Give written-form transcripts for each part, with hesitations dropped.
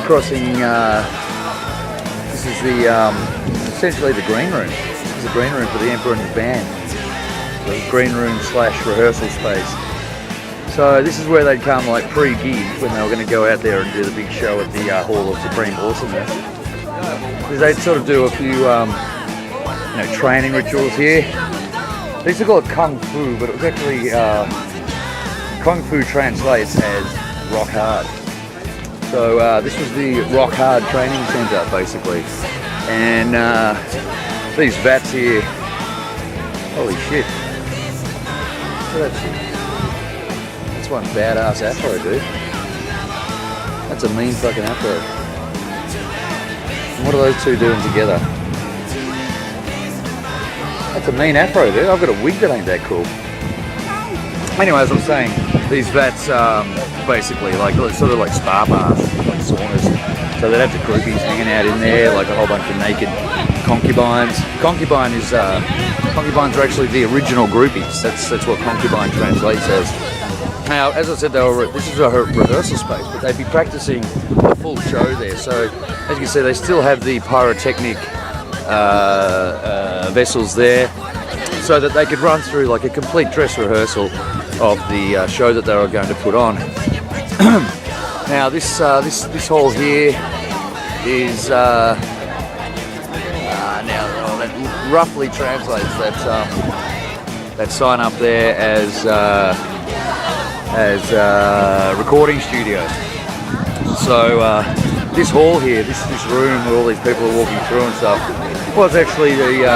crossing. This is the essentially the green room. This is the green room for the Emperor and his band. So green room / rehearsal space. So this is where they'd come like pre-gig when they were going to go out there and do the big show at the Hall of Supreme Awesomeness. They'd sort of do a few training rituals here. They used to call it Kung Fu, but it was actually Kung Fu translates as rock hard. So this was the rock hard training centre basically, and these vats here. Holy shit! Look at that shit. That's one badass afro, dude. That's a mean fucking afro. And what are those two doing together? That's a mean afro, dude. I've got a wig that ain't that cool. Anyway, as I'm saying, these vats basically like sort of like spa bars, like saunas. So they'd have the groupies hanging out in there, like a whole bunch of naked concubines. Concubines are actually the original groupies. That's what concubine translates as. Now, as I said, this is a rehearsal space, but they'd be practicing the full show there. So, as you can see, they still have the pyrotechnic vessels there, so that they could run through like a complete dress rehearsal of the show that they were going to put on. Now, this hall here is now that roughly translates that sign up there as recording studio. So this hall here, this room where all these people are walking through and stuff, was actually the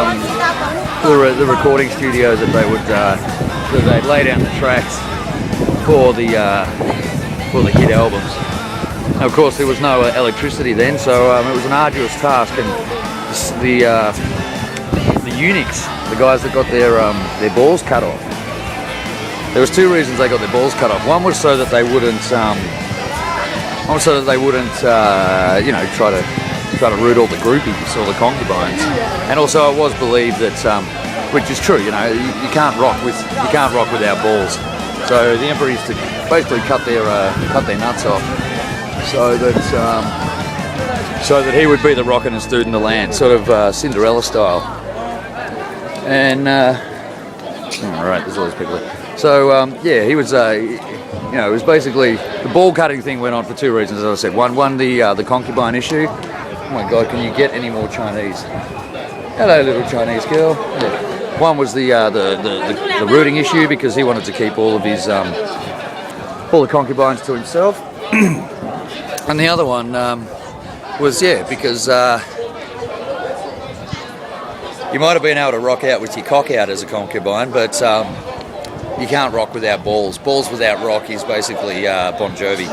recording studio that they'd lay down the tracks for the hit albums. Now, of course, there was no electricity then, so it was an arduous task, and the eunuchs, the guys that got their balls cut off. There was two reasons they got their balls cut off. One was so that they wouldn't, try to root all the groupies, all the concubines. And also, it was believed that, which is true, you can't rock without balls. So the emperor used to basically cut their nuts off, so that he would be the rockinest dude in the land, sort of Cinderella style. And all right, there's all these people there. So he was, it was basically the ball cutting thing went on for two reasons, as I said. One, the concubine issue. Oh my God, can you get any more Chinese? Hello, little Chinese girl. Yeah. One was the rooting issue, because he wanted to keep all of his all the concubines to himself, and the other one was because you might have been able to rock out with your cock out as a concubine, but you can't rock without balls. Balls without rock is basically Bon Jovi.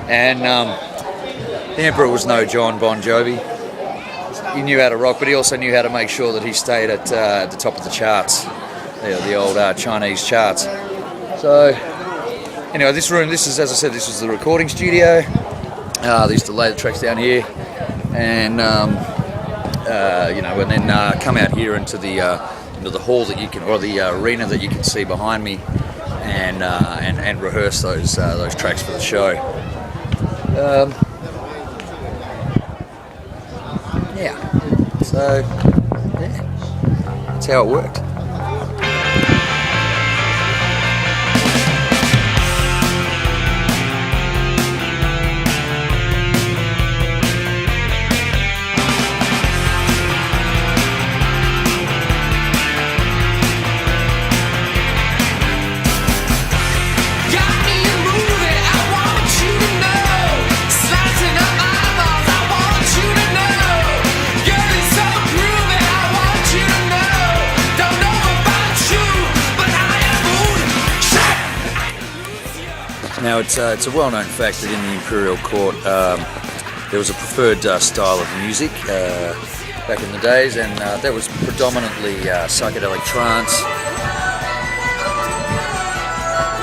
And the Emperor was no John Bon Jovi. He knew how to rock, but he also knew how to make sure that he stayed at the top of the charts, the old Chinese charts. So, anyway, this room, as I said, this was the recording studio. They used to lay the tracks down here, and and then come out here into the hall that you can, or the arena that you can see behind me, and rehearse those tracks for the show. So that's how it worked. Now, it's a well-known fact that in the imperial court there was a preferred style of music back in the days, and that was predominantly psychedelic trance,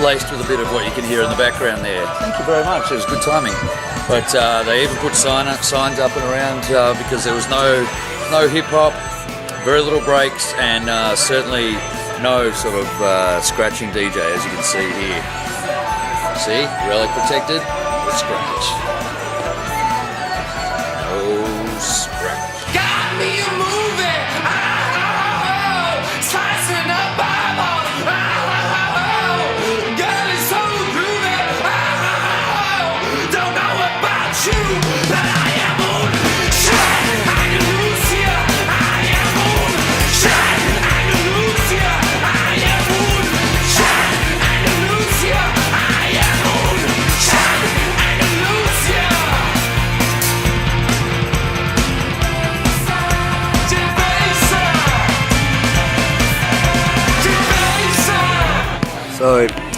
laced with a bit of what you can hear in the background there. Thank you very much, it was good timing. But they even put signs up and around because there was no hip-hop, very little breaks, and certainly no sort of scratching DJ, as you can see here. See, relic protected, scratch.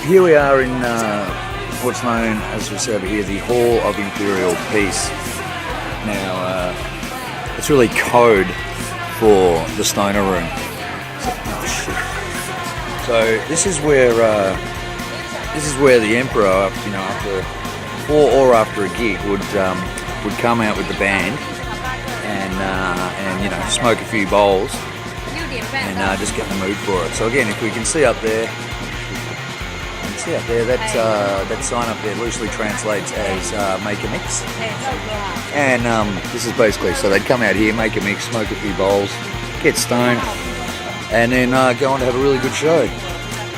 here we are in what's known, as we say over here, the Hall of Imperial Peace. Now, it's really code for the Stoner Room. So this is where the Emperor, you know, before or after a gig, would come out with the band and you know, smoke a few bowls and just get in the mood for it. So again, if we can see up there, that sign up there loosely translates as make a mix. And this is basically, so they'd come out here, make a mix, smoke a few bowls, get stoned, and then go on to have a really good show.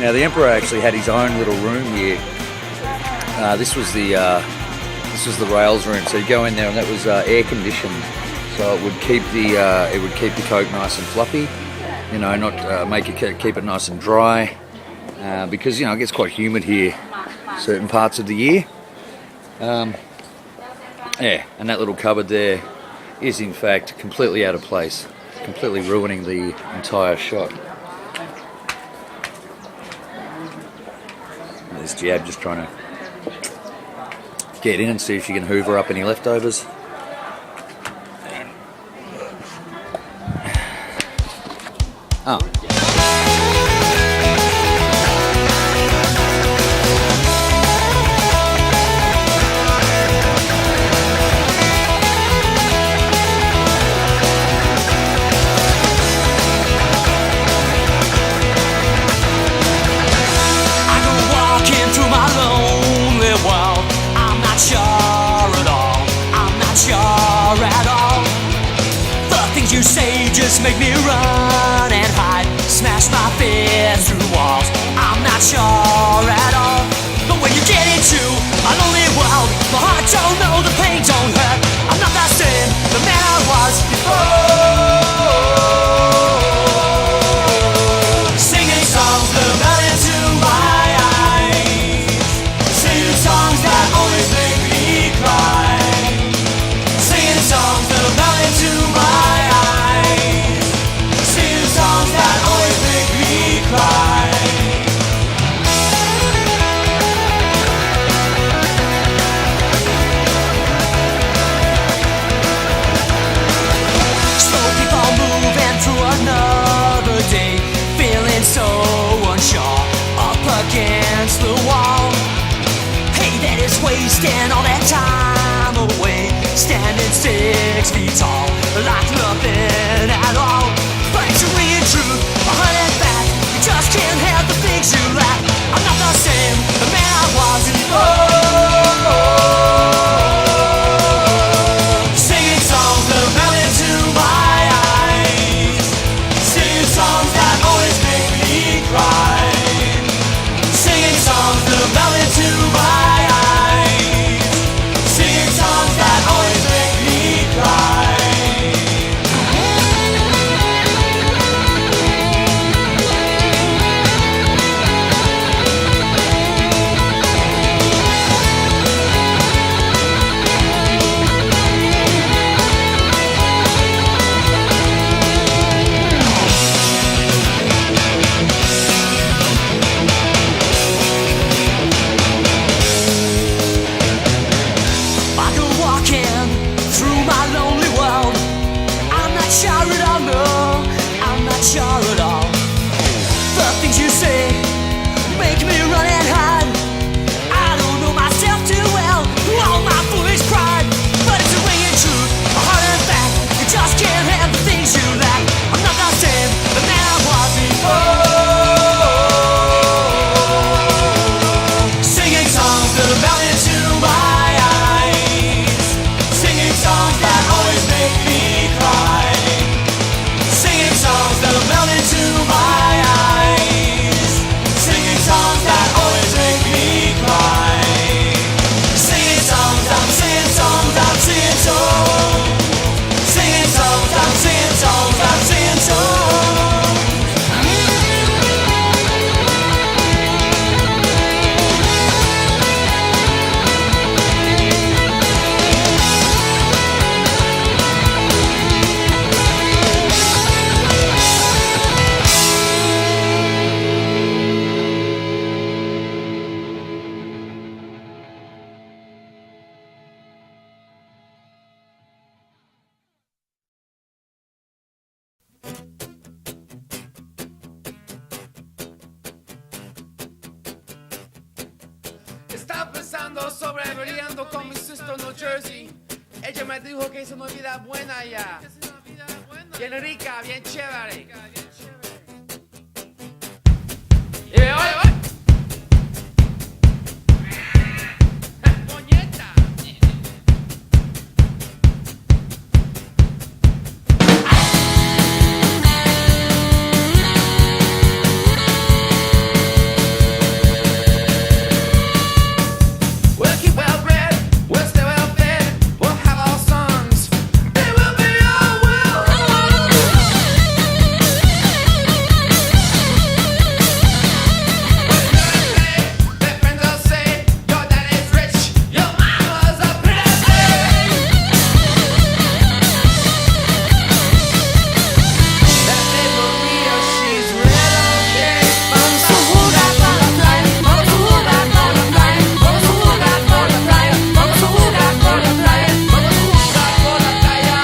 Now the Emperor actually had his own little room here. This was the rails room. So you go in there, and that was air conditioned, so it would keep the coke nice and fluffy. You know, not keep it nice and dry, because you know it gets quite humid here, certain parts of the year. Yeah, and that little cupboard there is in fact completely out of place, completely ruining the entire shot. There's Jab just trying to get in and see if she can hoover up any leftovers. Oh. You say just make me run and hide, smash my fist through walls. I'm not sure at all, but when you get into a lonely world, my heart don't know, the pain don't hurt. I'm not the same, the man I was before. Singing songs that melt into my eyes, singing songs that always make me cry, singing songs that melt into my against the wall. Hey, that is wasting all that time away, standing 6 feet tall, like nothing at all. But it's really true, 100 back, you just can't have the things you lack. I'm not the same, the man I was before. Singing songs that melt into my eyes, singing songs that always make me cry, songs that melt into my eyes, singing songs that always make me cry. estaba pensando sobre brillando con mi sister New Jersey. Ella me dijo que es una vida buena ya. Bien rica, bien chévere. Y me voy. Moñeta. We'll keep well bred, we'll stay well fed, we'll have our sons, they will be our will. Their friends will say, your dad is rich, your mama's a pretty thing. That little Maria, she's red all day. Vamos a jugar por la playa, vamos a jugar por la playa, vamos a jugar por la playa, vamos a jugar por la playa, vamos a jugar por la playa.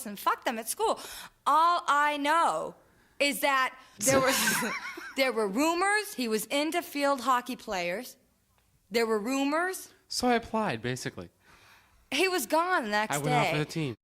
And fuck them at school. All I know is that there were rumors he was into field hockey players. There were rumors. So I applied, basically. He was gone the next day. I went out for the team.